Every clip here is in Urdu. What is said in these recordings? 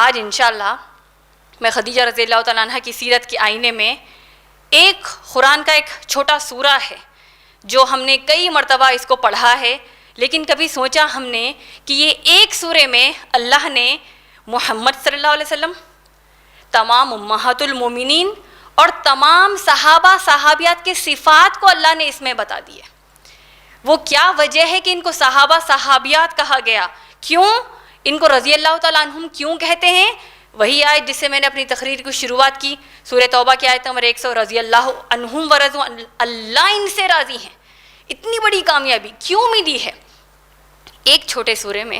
آج انشاءاللہ میں خدیجہ رضی اللہ تعالیٰ عنہ کی سیرت کے آئینے میں ایک قرآن کا ایک چھوٹا سورہ ہے جو ہم نے کئی مرتبہ اس کو پڑھا ہے، لیکن کبھی سوچا ہم نے کہ یہ ایک سورے میں اللہ نے محمد صلی اللہ علیہ وسلم، تمام امہات المومنین اور تمام صحابہ صحابیات کے صفات کو اللہ نے اس میں بتا دی ہے۔ وہ کیا وجہ ہے کہ ان کو صحابہ صحابیات کہا گیا، کیوں ان کو رضی اللہ تعالیٰ عنہم کیوں کہتے ہیں؟ وہی آیت جس سے میں نے اپنی تقریر کی شروعات کی، سورہ توبہ کی آیت نمبر 100، رضی اللہ عنہم ورضوا، اللہ ان سے راضی ہیں۔ اتنی بڑی کامیابی کیوں ملی ہے؟ ایک چھوٹے سورے میں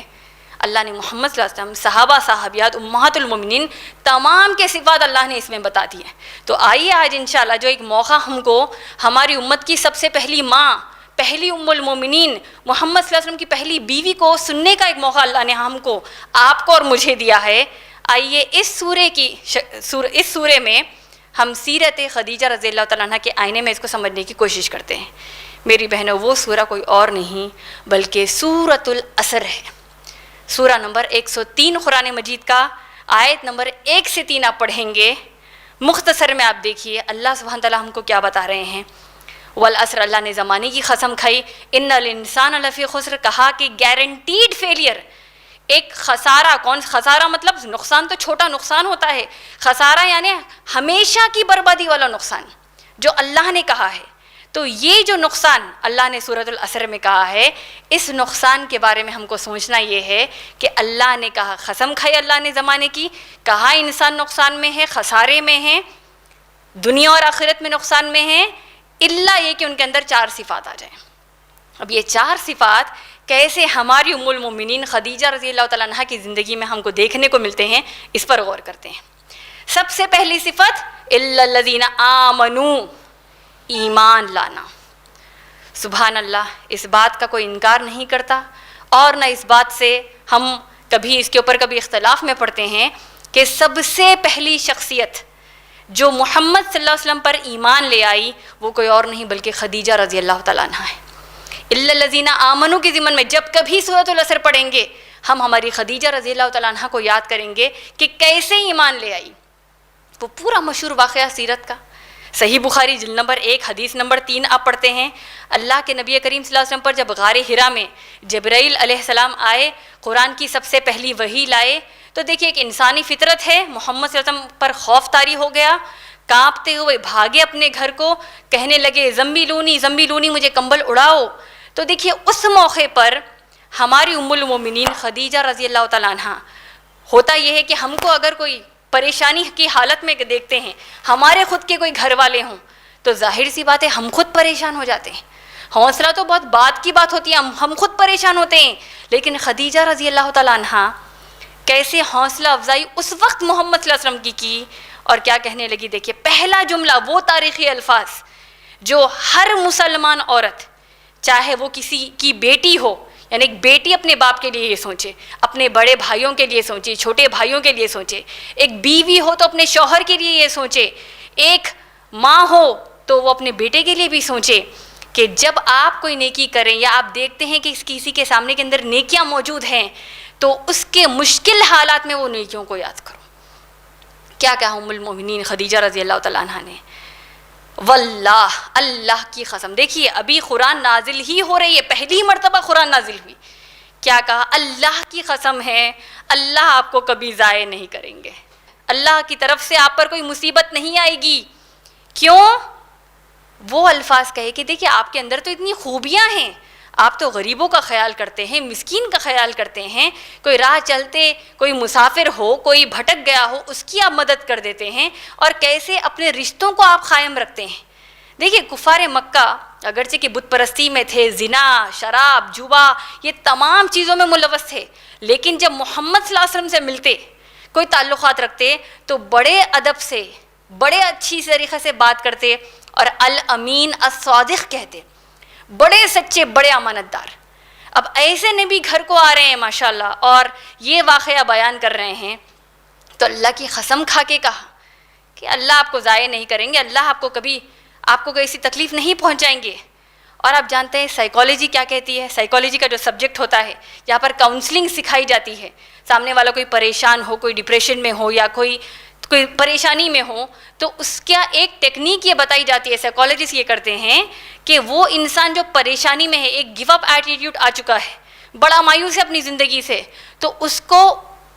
اللہ نے محمد صلی اللہ علیہ وسلم، صحابہ صحابیات، امہات المومنین، تمام کے صفات اللہ نے اس میں بتا دی ہیں۔ تو آئیے آج انشاءاللہ جو ایک موقع ہم کو ہماری امت کی سب سے پہلی ماں، پہلی ام المومنین، محمد صلی اللہ علیہ وسلم کی پہلی بیوی کو سننے کا ایک موقع اللہ نے ہم کو، آپ کو اور مجھے دیا ہے۔ آئیے اس سورے میں ہم سیرت خدیجہ رضی اللہ تعالیٰ عنہ کے آئینے میں اس کو سمجھنے کی کوشش کرتے ہیں۔ میری بہنوں، وہ سورہ کوئی اور نہیں بلکہ سورۃ العصر ہے۔ سورہ نمبر 103 قرآن مجید کا، آیت نمبر 1 سے 3 آپ پڑھیں گے۔ مختصر میں آپ دیکھیے اللہ سبحانہ تعالیٰ ہم کو کیا بتا رہے ہیں۔ والعصر، اللہ نے زمانے کی قسم کھائی، ان الانسان لفی خسر، کہا کہ گارنٹیڈ فیلئر، ایک خسارہ، کون خسارہ مطلب نقصان تو چھوٹا نقصان ہوتا ہے، خسارہ یعنی ہمیشہ کی بربادی والا نقصان جو اللہ نے کہا ہے۔ تو یہ جو نقصان اللہ نے سورۃ العصر میں کہا ہے، اس نقصان کے بارے میں ہم کو سوچنا یہ ہے کہ اللہ نے کہا، قسم کھائی اللہ نے زمانے کی، کہا انسان نقصان میں ہے، خسارے میں ہے، دنیا اور آخرت میں نقصان میں ہے، اللہ یہ کہ ان کے اندر 4 صفات آ جائیں۔ اب یہ 4 صفات کیسے ہماری ام المومنین خدیجہ رضی اللہ تعالیٰ عنہ کی زندگی میں ہم کو دیکھنے کو ملتے ہیں، اس پر غور کرتے ہیں۔ سب سے پہلی صفت، الا الذین آمنوا، ایمان لانا۔ سبحان اللہ، اس بات کا کوئی انکار نہیں کرتا، اور نہ اس بات سے ہم کبھی اس کے اوپر کبھی اختلاف میں پڑتے ہیں کہ سب سے پہلی شخصیت جو محمد صلی اللہ علیہ وسلم پر ایمان لے آئی وہ کوئی اور نہیں بلکہ خدیجہ رضی اللہ تعالیٰ عنہ ہے۔ الا الذین آمنوا کی ضمن میں جب کبھی سورۃ العصر پڑھیں گے ہم ہماری خدیجہ رضی اللہ تعالیٰ عنہ کو یاد کریں گے کہ کیسے ایمان لے آئی۔ وہ پورا مشہور واقعہ سیرت کا، صحیح بخاری جلد نمبر 1 حدیث نمبر 3 آپ پڑھتے ہیں، اللہ کے نبی کریم صلی اللہ علیہ وسلم پر جب غار حرا میں جبرائیل علیہ السلام آئے، قرآن کی سب سے پہلی وحی لائے، تو دیکھیے ایک انسانی فطرت ہے، محمد صلی اللہ علیہ وسلم پر خوف طاری ہو گیا، کانپتے ہوئے بھاگے اپنے گھر کو، کہنے لگے زمبیلونی زمبیلونی، مجھے کمبل اڑاؤ۔ تو دیکھیے اس موقع پر ہماری ام المومنین خدیجہ رضی اللہ تعالیٰ عنہ، ہوتا یہ ہے کہ ہم کو اگر کوئی پریشانی کی حالت میں دیکھتے ہیں، ہمارے خود کے کوئی گھر والے ہوں تو ظاہر سی بات ہے ہم خود پریشان ہو جاتے ہیں۔ حوصلہ تو بہت بات کی بات ہوتی ہے، ہم خود پریشان ہوتے ہیں، لیکن خدیجہ رضی اللہ تعالیٰ عنہ کیسے حوصلہ افزائی اس وقت محمد صلی اللہ علیہ وسلم کی اور کیا کہنے لگی۔ دیکھیے پہلا جملہ، وہ تاریخی الفاظ جو ہر مسلمان عورت، چاہے وہ کسی کی بیٹی ہو، یعنی ایک بیٹی اپنے باپ کے لیے یہ سوچے، اپنے بڑے بھائیوں کے لیے سوچے، چھوٹے بھائیوں کے لیے سوچے، ایک بیوی ہو تو اپنے شوہر کے لیے یہ سوچے، ایک ماں ہو تو وہ اپنے بیٹے کے لیے بھی سوچے کہ جب آپ کوئی نیکی کریں یا آپ دیکھتے ہیں کہ کسی کے سامنے کے اندر نیکیاں موجود ہیں تو اس کے مشکل حالات میں وہ نیکیوں کو یاد کرو۔ کیا کہا ام المومنین خدیجہ رضی اللہ تعالیٰ عنہ نے، واللہ، اللہ کی قسم۔ دیکھیے ابھی قرآن نازل ہی ہو رہی ہے، پہلی مرتبہ قرآن نازل ہوئی، کیا کہا، اللہ کی قسم ہے اللہ آپ کو کبھی ضائع نہیں کریں گے، اللہ کی طرف سے آپ پر کوئی مصیبت نہیں آئے گی۔ کیوں؟ وہ الفاظ کہے کہ دیکھیے آپ کے اندر تو اتنی خوبیاں ہیں، آپ تو غریبوں کا خیال کرتے ہیں، مسکین کا خیال کرتے ہیں، کوئی راہ چلتے کوئی مسافر ہو، کوئی بھٹک گیا ہو اس کی آپ مدد کر دیتے ہیں، اور کیسے اپنے رشتوں کو آپ قائم رکھتے ہیں۔ دیکھیے کفار مکہ اگرچہ کہ بت پرستی میں تھے، زنا، شراب، جوا، یہ تمام چیزوں میں ملوث تھے، لیکن جب محمد صلی اللہ علیہ وسلم سے ملتے، کوئی تعلقات رکھتے تو بڑے ادب سے، بڑے اچھی طریقے سے بات کرتے اور الامین الصادق کہتے، بڑے سچے، بڑے امانت دار۔ اب ایسے نبی گھر کو آ رہے ہیں ماشاءاللہ اور یہ واقعہ بیان کر رہے ہیں، تو اللہ کی قسم کھا کے کہا کہ اللہ آپ کو ضائع نہیں کریں گے، اللہ آپ کو کبھی آپ کو ایسی تکلیف نہیں پہنچائیں گے۔ اور آپ جانتے ہیں سائیکالوجی کیا کہتی ہے؟ سائیکالوجی کا جو سبجیکٹ ہوتا ہے جہاں پر کاؤنسلنگ سکھائی جاتی ہے، سامنے والا کوئی پریشان ہو، کوئی ڈپریشن میں ہو یا کوئی پریشانی میں ہو، تو اس کا ایک ٹیکنیک یہ بتائی جاتی ہے، سائیکالوجسٹ یہ کرتے ہیں کہ وہ انسان جو پریشانی میں ہے، ایک گیو اپ ایٹیٹیوڈ آ چکا ہے، بڑا مایوس ہے اپنی زندگی سے، تو اس کو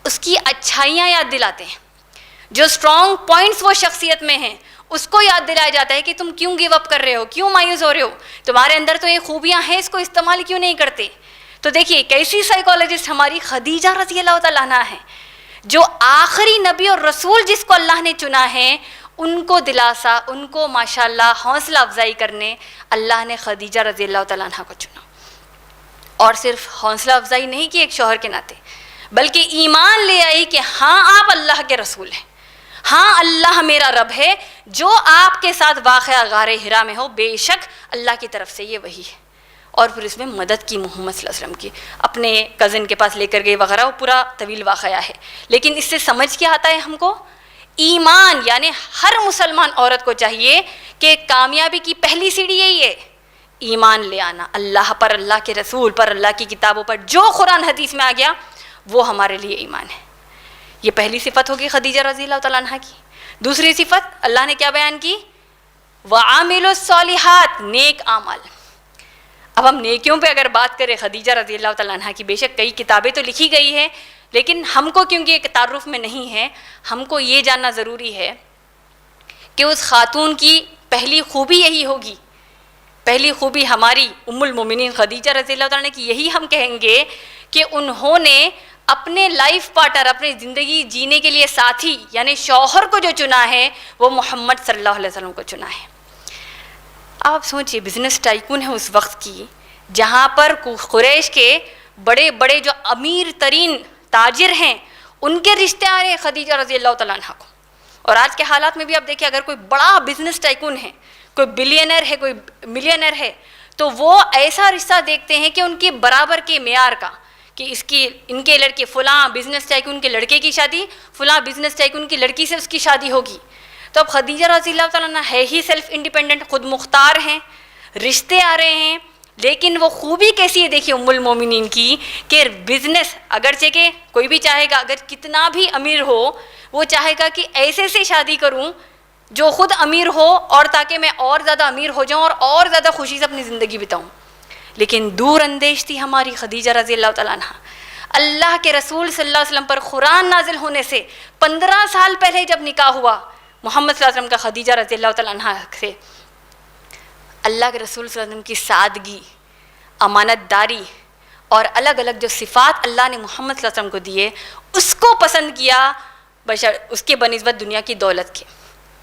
اس کی اچھائیاں یاد دلاتے ہیں، جو اسٹرانگ پوائنٹس وہ شخصیت میں ہیں اس کو یاد دلایا جاتا ہے کہ تم کیوں گیو اپ کر رہے ہو، کیوں مایوس ہو رہے ہو، تمہارے اندر تو یہ خوبیاں ہیں، اس کو استعمال کیوں نہیں کرتے؟ تو دیکھیے کیسی سائیکالوجسٹ ہماری خدیجہ رضی اللہ تعالیٰ عنہا ہے، جو آخری نبی اور رسول جس کو اللہ نے چنا ہے، ان کو دلاسا، ان کو ماشاءاللہ حوصلہ افزائی کرنے اللہ نے خدیجہ رضی اللہ تعالیٰ عنہ کو چنا، اور صرف حوصلہ افزائی نہیں کی ایک شوہر کے ناطے، بلکہ ایمان لے آئی کہ ہاں آپ اللہ کے رسول ہیں، ہاں اللہ میرا رب ہے، جو آپ کے ساتھ واقعہ غار حرا میں ہو بے شک اللہ کی طرف سے یہ وحی ہے، اور پھر اس میں مدد کی محمد صلی اللہ علیہ وسلم کی، اپنے کزن کے پاس لے کر گئے وغیرہ، وہ پورا طویل واقعہ ہے، لیکن اس سے سمجھ کیا آتا ہے ہم کو؟ ایمان، یعنی ہر مسلمان عورت کو چاہیے کہ کامیابی کی پہلی سیڑھی یہی ہے، ایمان لے آنا اللہ پر، اللہ کے رسول پر، اللہ کی کتابوں پر، جو قرآن حدیث میں آ گیا وہ ہمارے لیے ایمان ہے۔ یہ پہلی صفت ہوگی خدیجہ رضی اللہ تعالیٰ عنہ کی۔ دوسری صفت اللہ نے کیا بیان کی؟ وَعَامِلُوا الصَّالِحَاتِ، نیک اعمال۔ اب ہم نیکیوں پہ اگر بات کریں خدیجہ رضی اللہ تعالیٰ عنہ کی، بے شک کئی کتابیں تو لکھی گئی ہیں، لیکن ہم کو کیونکہ ایک تعارف میں نہیں ہے، ہم کو یہ جاننا ضروری ہے کہ اس خاتون کی پہلی خوبی یہی ہوگی، پہلی خوبی ہماری ام المومنین خدیجہ رضی اللہ تعالیٰ عنہ کی یہی ہم کہیں گے کہ انہوں نے اپنے لائف پارٹنر، اپنی زندگی جینے کے لیے ساتھی یعنی شوہر کو جو چنا ہے وہ محمد صلی اللہ علیہ وسلم کو چنا ہے۔ آپ سوچئے بزنس ٹائکون ہے اس وقت کی، جہاں پر قریش کے بڑے بڑے جو امیر ترین تاجر ہیں ان کے رشتے آ رہے ہیں خدیجہ رضی اللہ تعالیٰ عنہ کو، اور آج کے حالات میں بھی آپ دیکھیں اگر کوئی بڑا بزنس ٹائکون ہے، کوئی بلینئر ہے، کوئی ملینئر ہے، تو وہ ایسا رشتہ دیکھتے ہیں کہ ان کے برابر کے معیار کا، کہ ان کے لڑکے فلاں بزنس ٹائکون کے لڑکے کی شادی فلاں بزنس ٹائکون کی لڑکی سے اس کی شادی ہوگی۔ تو اب خدیجہ رضی اللہ تعالیٰ عنہ ہے ہی سیلف انڈیپینڈنٹ، خود مختار ہیں، رشتے آ رہے ہیں، لیکن وہ خوبی کیسی ہے دیکھیے ام المومنین کی کہ بزنس، اگرچہ کہ کوئی بھی چاہے گا اگر کتنا بھی امیر ہو وہ چاہے گا کہ ایسے سے شادی کروں جو خود امیر ہو، اور تاکہ میں اور زیادہ امیر ہو جاؤں اور زیادہ خوشی سے اپنی زندگی بتاؤں، لیکن دور اندیش تھی ہماری خدیجہ رضی اللہ تعالیٰ عنہ۔ اللہ کے رسول صلی اللہ علیہ وسلم پر قرآن نازل ہونے سے 15 سال پہلے جب نکاح ہوا محمد صلی اللہ علیہ وسلم کا خدیجہ رضی اللہ تعالیٰ عنہ سے، اللہ کے رسول صلی اللہ علیہ وسلم کی سادگی، امانت داری اور الگ الگ جو صفات اللہ نے محمد صلی اللہ علیہ وسلم کو دیے اس کو پسند کیا، بشر اس کے بنسبت دنیا کی دولت کے،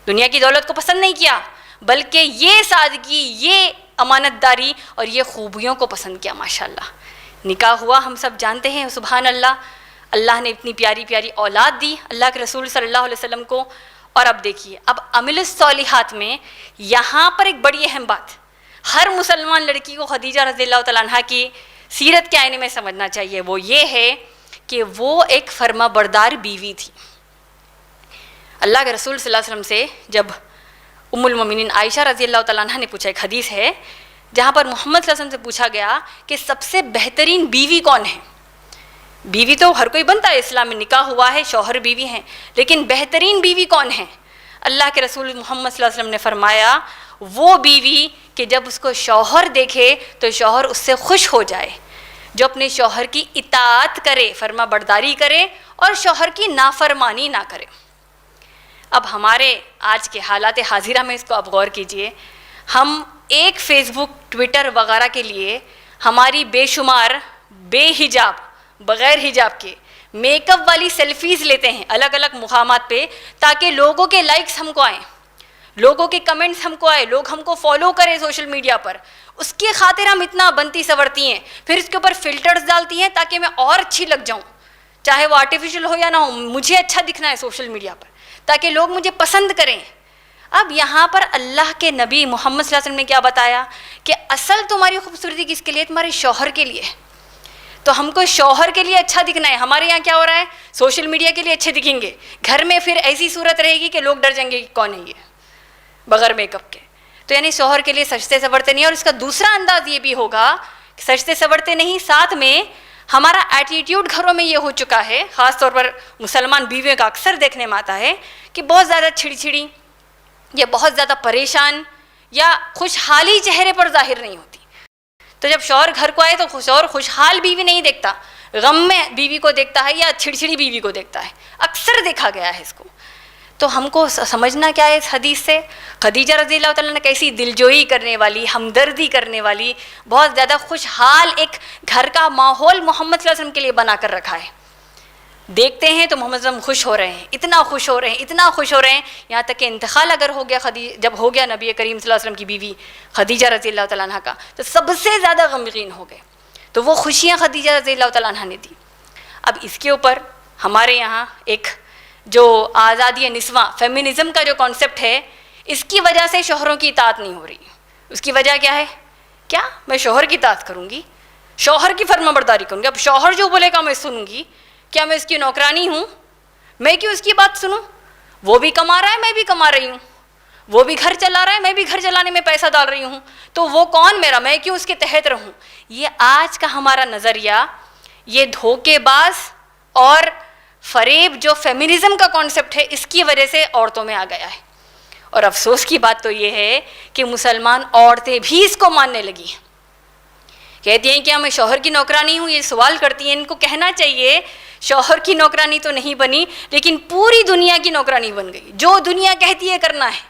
دنیا کی دولت کو پسند نہیں کیا، بلکہ یہ سادگی، یہ امانت داری اور یہ خوبیوں کو پسند کیا۔ ماشاءاللہ نکاح ہوا، ہم سب جانتے ہیں، سبحان اللہ، اللہ نے اتنی پیاری پیاری اولاد دی اللہ کے رسول صلی اللہ علیہ وسلم کو۔ اور اب دیکھیے، اب عمل الصالحات میں یہاں پر ایک بڑی اہم بات ہر مسلمان لڑکی کو خدیجہ رضی اللہ تعالیٰ عنہ کی سیرت کے آئینے میں سمجھنا چاہیے، وہ یہ ہے کہ وہ ایک فرما بردار بیوی تھی۔ اللہ کے رسول صلی اللہ علیہ وسلم سے جب ام المومنین عائشہ رضی اللہ تعالیٰ عنہ نے پوچھا، ایک حدیث ہے جہاں پر محمد صلی اللہ علیہ وسلم سے پوچھا گیا کہ سب سے بہترین بیوی کون ہے؟ بیوی تو ہر کوئی بنتا ہے، اسلام میں نکاح ہوا ہے، شوہر بیوی ہیں، لیکن بہترین بیوی کون ہے؟ اللہ کے رسول محمد صلی اللہ علیہ وسلم نے فرمایا وہ بیوی کہ جب اس کو شوہر دیکھے تو شوہر اس سے خوش ہو جائے، جو اپنے شوہر کی اطاعت کرے، فرما برداری کرے اور شوہر کی نافرمانی نہ کرے۔ اب ہمارے آج کے حالات حاضرہ میں اس کو اب غور کیجئے، ہم ایک فیس بک، ٹویٹر وغیرہ کے لیے ہماری بے شمار بے حجاب، بغیر حجاب کے میک اپ والی سیلفیز لیتے ہیں الگ الگ مقامات پہ، تاکہ لوگوں کے لائکس ہم کو آئیں، لوگوں کے کمنٹس ہم کو آئے، لوگ ہم کو فالو کریں سوشل میڈیا پر، اس کی خاطر ہم اتنا بنتی سورتی ہیں، پھر اس کے اوپر فلٹرز ڈالتی ہیں تاکہ میں اور اچھی لگ جاؤں، چاہے وہ آرٹیفیشل ہو یا نہ ہو، مجھے اچھا دکھنا ہے سوشل میڈیا پر تاکہ لوگ مجھے پسند کریں۔ اب یہاں پر اللہ کے نبی محمد صلی اللہ علیہ وسلم نے کیا بتایا کہ اصل تمہاری خوبصورتی کس کے لیے؟ تمہارے شوہر کے لیے۔ تو ہم کو شوہر کے لیے اچھا دکھنا ہے۔ ہمارے یہاں کیا ہو رہا ہے؟ سوشل میڈیا کے لیے اچھے دکھیں گے، گھر میں پھر ایسی صورت رہے گی کہ لوگ ڈر جائیں گے کہ کون ہے یہ بغیر میک اپ کے۔ تو یعنی شوہر کے لیے سجتے سورتے نہیں. اور اس کا دوسرا انداز یہ بھی ہوگا کہ سجتے سورتے نہیں، ساتھ میں ہمارا ایٹیٹیوڈ گھروں میں یہ ہو چکا ہے، خاص طور پر مسلمان بیویوں کا اکثر دیکھنے میں آتا ہے کہ بہت زیادہ چھڑی یا بہت زیادہ پریشان یا خوشحالی چہرے پر ظاہر نہیں ہوتی. تو جب شوہر گھر کو آئے تو شوہر خوشحال بیوی نہیں دیکھتا، غم میں بیوی کو دیکھتا ہے یا چھڑچھڑی بیوی کو دیکھتا ہے. اکثر دیکھا گیا ہے اس کو. تو ہم کو سمجھنا کیا ہے اس حدیث سے؟ خدیجہ رضی اللہ تعالیٰ نے کیسی دلجوئی کرنے والی، ہمدردی کرنے والی، بہت زیادہ خوشحال ایک گھر کا ماحول محمد صلی اللہ علیہ وسلم کے لیے بنا کر رکھا ہے. دیکھتے ہیں تو محمد صلی اللہ علیہ وسلم خوش ہو رہے ہیں، اتنا خوش ہو رہے ہیں، اتنا خوش ہو رہے ہیں، یہاں تک کہ انتقال اگر ہو گیا جب ہو گیا نبی کریم صلی اللہ علیہ وسلم کی بیوی خدیجہ رضی اللہ تعالیٰ عنہ کا، تو سب سے زیادہ غمگین ہو گئے. تو وہ خوشیاں خدیجہ رضی اللہ تعالیٰ عنہ نے دی. اب اس کے اوپر ہمارے یہاں ایک جو آزادی نسواں فیمنزم کا جو کانسیپٹ ہے، اس کی وجہ سے شوہروں کی اطاعت نہیں ہو رہی. اس کی وجہ کیا ہے؟ کیا میں شوہر کی اطاعت کروں گی، شوہر کی فرما برداری کروں گی؟ اب شوہر جو بولے گا میں سنوں گی. کیا میں اس کی نوکرانی ہوں؟ میں کیوں اس کی بات سنوں؟ وہ بھی کما رہا ہے، میں بھی کما رہی ہوں. وہ بھی گھر چلا رہا ہے، میں بھی گھر چلانے میں پیسہ ڈال رہی ہوں. تو وہ کون میرا، میں کیوں اس کے تحت رہوں؟ یہ آج کا ہمارا نظریہ، یہ دھوکے باز اور فریب جو فیمنزم کا کانسیپٹ ہے، اس کی وجہ سے عورتوں میں آ گیا ہے. اور افسوس کی بات تو یہ ہے کہ مسلمان عورتیں بھی اس کو ماننے لگی ہیں. کہتی ہیں کہ میں شوہر کی نوکرانی ہوں. یہ سوال کرتی ہیں، ان کو کہنا چاہیے شوہر کی نوکرانی تو نہیں بنی، لیکن پوری دنیا کی نوکرانی بن گئی. جو دنیا کہتی ہے کرنا ہے،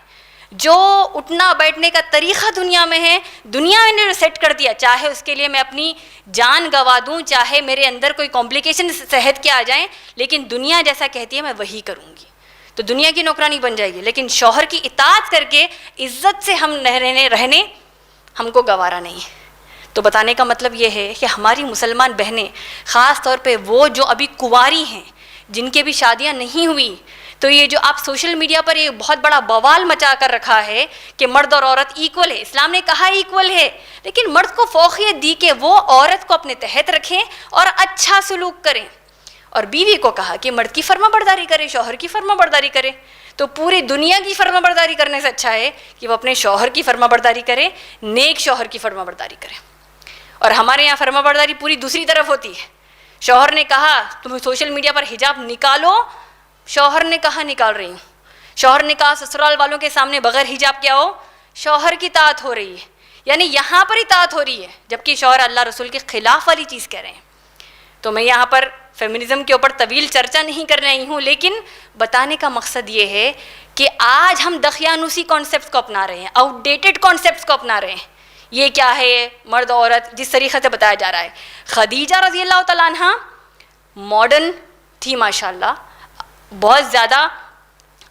جو اٹھنا بیٹھنے کا طریقہ دنیا میں ہے، دنیا نے جو سیٹ کر دیا، چاہے اس کے لیے میں اپنی جان گوا دوں، چاہے میرے اندر کوئی کمپلیکیشن صحت کے آ جائیں، لیکن دنیا جیسا کہتی ہے میں وہی کروں گی. تو دنیا کی نوکرانی بن جائے گی. لیکن شوہر کی اطاعت کر کے عزت سے ہم رہنے ہم کو گوارا نہیں. تو بتانے کا مطلب یہ ہے کہ ہماری مسلمان بہنیں، خاص طور پہ وہ جو ابھی کنواری ہیں، جن کے بھی شادیاں نہیں ہوئی، تو یہ جو آپ سوشل میڈیا پر یہ بہت بڑا بوال مچا کر رکھا ہے کہ مرد اور عورت ایکول ہے. اسلام نے کہا ایکول ہے، لیکن مرد کو فوقیت دی کہ وہ عورت کو اپنے تحت رکھیں اور اچھا سلوک کریں. اور بیوی کو کہا کہ مرد کی فرما برداری کرے، شوہر کی فرما برداری کرے. تو پوری دنیا کی فرما برداری کرنے سے اچھا ہے کہ وہ اپنے شوہر کی فرما برداری کرے، نیک شوہر کی فرما برداری کرے. اور ہمارے یہاں فرما برداری پوری دوسری طرف ہوتی ہے. شوہر نے کہا تم سوشل میڈیا پر حجاب نکالو، شوہر نے کہا نکال رہی ہوں. شوہر نے کہا سسرال والوں کے سامنے بغیر حجاب کیا ہو، شوہر کی اطاعت ہو رہی ہے. یعنی یہاں پر اطاعت ہو رہی ہے، جبکہ شوہر اللہ رسول کے خلاف والی چیز کہہ رہے ہیں. تو میں یہاں پر فیمنزم کے اوپر طویل چرچا نہیں کر رہی ہوں، لیکن بتانے کا مقصد یہ ہے کہ آج ہم دقیانوسی کانسیپٹس کو اپنا رہے ہیں، آؤٹ ڈیٹڈ کانسیپٹس کو اپنا رہے ہیں. یہ کیا ہے؟ مرد عورت جس طریقے سے بتایا جا رہا ہے. خدیجہ رضی اللہ تعالیٰ عنہ ماڈرن تھی ماشاءاللہ، بہت زیادہ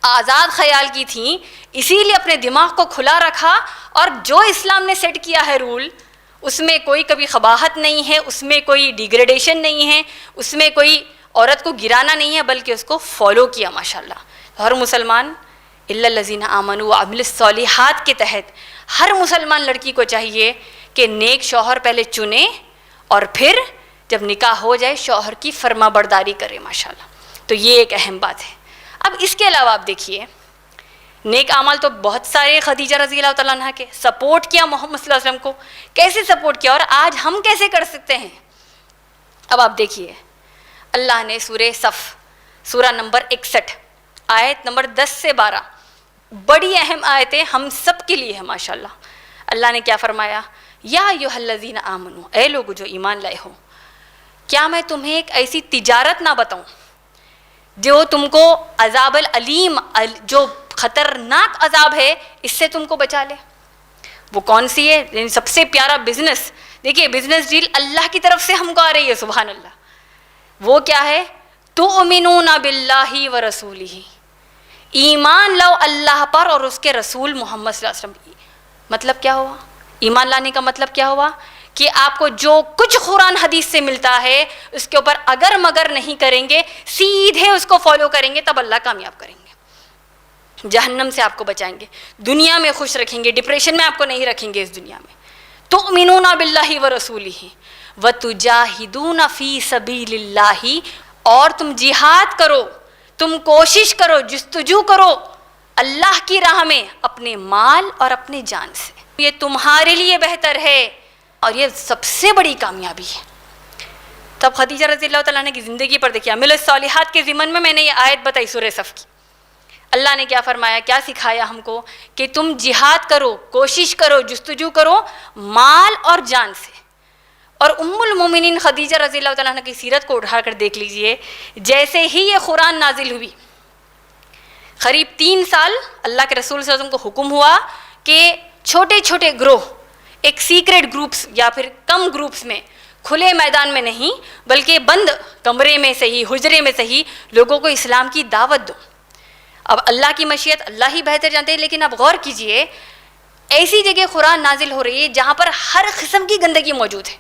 آزاد خیال کی تھیں، اسی لیے اپنے دماغ کو کھلا رکھا. اور جو اسلام نے سیٹ کیا ہے رول، اس میں کوئی کبھی قباحت نہیں ہے، اس میں کوئی ڈیگریڈیشن نہیں ہے، اس میں کوئی عورت کو گرانا نہیں ہے، بلکہ اس کو فالو کیا ماشاءاللہ. ہر مسلمان الا الذین آمنوا وعملوا الصالحات کے تحت ہر مسلمان لڑکی کو چاہیے کہ نیک شوہر پہلے چنے اور پھر جب نکاح ہو جائے شوہر کی فرما برداری کرے ماشاءاللہ. تو یہ ایک اہم بات ہے. اب اس کے علاوہ آپ دیکھیے نیک اعمال تو بہت سارے خدیجہ رضی اللہ تعالیٰ عنہ کے سپورٹ کیا محمد صلی اللہ علیہ وسلم کو. کیسے سپورٹ کیا اور آج ہم کیسے کر سکتے ہیں؟ اب آپ دیکھیے اللہ نے سورہ صف سورہ نمبر 61 آیت نمبر 10 سے 12 بڑی اہم آیتیں ہم سب کے لیے ہیں ماشاءاللہ. اللہ نے کیا فرمایا؟ یا ایھا الذین آمنو، اے لوگ جو ایمان لائے ہو، کیا میں تمہیں ایک ایسی تجارت نہ بتاؤں جو تم کو عذاب العلیم، جو خطرناک عذاب ہے، اس سے تم کو بچا لے. وہ کون سی ہے؟ یعنی سب سے پیارا بزنس. دیکھیے بزنس ڈیل اللہ کی طرف سے ہم کو آ رہی ہے سبحان اللہ. وہ کیا ہے؟ تؤمنون باللہ ورسولہ، ایمان لاؤ اللہ پر اور اس کے رسول محمد صلی اللہ علیہ وسلم. مطلب کیا ہوا؟ ایمان لانے کا مطلب کیا ہوا؟ کہ آپ کو جو کچھ قرآن حدیث سے ملتا ہے اس کے اوپر اگر مگر نہیں کریں گے، سیدھے اس کو فالو کریں گے، تب اللہ کامیاب کریں گے، جہنم سے آپ کو بچائیں گے، دنیا میں خوش رکھیں گے، ڈپریشن میں آپ کو نہیں رکھیں گے اس دنیا میں. تؤمنون باللہ ورسولہ وتجاہدون فی سبیل اللہ، اور تم جہاد کرو، تم کوشش کرو، جستجو کرو اللہ کی راہ میں اپنے مال اور اپنے جان سے، یہ تمہارے لیے بہتر ہے اور یہ سب سے بڑی کامیابی ہے۔ تب خدیجہ رضی اللہ تعالیٰ عنہ کی زندگی پر دیکھیے، عمل الصالحات کے ضمن میں نے یہ آیت بتائی سورہ صف کی۔ اللہ نے کیا فرمایا، کیا سکھایا ہم کو کہ تم جہاد کرو، کوشش کرو، جستجو کرو مال اور جان سے۔ اور ام المومنین خدیجہ رضی اللہ تعالیٰ عنہ کی سیرت کو اٹھا کر دیکھ لیجئے، جیسے ہی یہ قرآن نازل ہوئی، قریب 3 سال اللہ کے رسول صلی اللہ علیہ وسلم کو حکم ہوا کہ چھوٹے چھوٹے گروہ، ایک سیکریٹ گروپس یا پھر کم گروپس میں، کھلے میدان میں نہیں بلکہ بند کمرے میں سے ہی، حجرے میں سے ہی لوگوں کو اسلام کی دعوت دو۔ اب اللہ کی مشیت اللہ ہی بہتر جانتے ہیں، لیکن اب غور کیجئے، ایسی جگہ قرآن نازل ہو رہی ہے جہاں پر ہر قسم کی گندگی موجود ہے،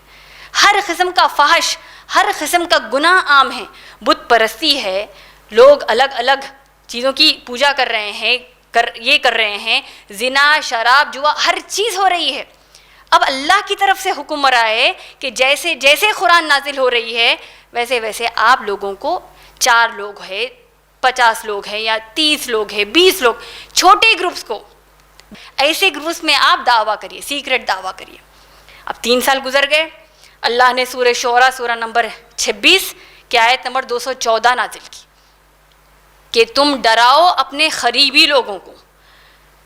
ہر قسم کا فحش، ہر قسم کا گناہ عام ہے، بت پرستی ہے، لوگ الگ الگ چیزوں کی پوجا کر رہے ہیں، یہ کر رہے ہیں، زنا، شراب، جوا، ہر چیز ہو رہی ہے۔ اب اللہ کی طرف سے حکم آ رہا ہے کہ جیسے جیسے قرآن نازل ہو رہی ہے ویسے ویسے آپ لوگوں کو 4 لوگ ہے، 50 لوگ ہیں یا 30 لوگ ہیں، 20 لوگ، چھوٹے گروپس کو ایسے گروپس میں آپ دعویٰ کریے، سیکرٹ دعویٰ کریے۔ اب 3 سال گزر گئے، اللہ نے سورہ شعراء سورہ نمبر 26 کی آیت نمبر 214 نازل کی کہ تم ڈراؤ اپنے قریبی لوگوں کو۔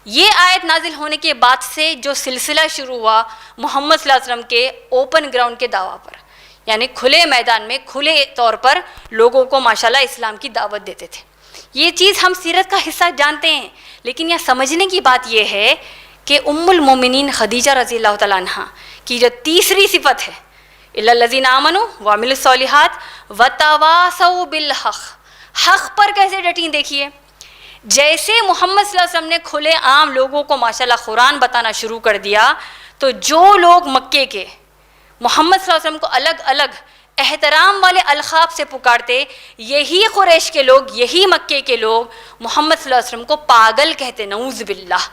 یہ آیت نازل ہونے کے بعد سے جو سلسلہ شروع ہوا محمد صلی اللہ علیہ وسلم کے اوپن گراؤنڈ کے دعویٰ پر، یعنی کھلے میدان میں کھلے طور پر لوگوں کو ماشاءاللہ اسلام کی دعوت دیتے تھے۔ یہ چیز ہم سیرت کا حصہ جانتے ہیں، لیکن یہ سمجھنے کی بات یہ ہے کہ ام المومنین خدیجہ رضی اللہ تعالیٰ عنہ کی جو تیسری صفت ہے، الا الذین آمنوا وعملوا الصالحات وتواصوا بالحق، حق پر کیسے ڈٹیں دیکھیے۔ جیسے محمد صلی اللہ علیہ وسلم نے کھلے عام لوگوں کو ماشاءاللہ قرآن بتانا شروع کر دیا، تو جو لوگ مکے کے محمد صلی اللہ علیہ وسلم کو الگ الگ احترام والے القاب سے پکارتے، یہی قریش کے لوگ، یہی مکے کے لوگ محمد صلی اللہ علیہ وسلم کو پاگل کہتے، نعوذ باللہ۔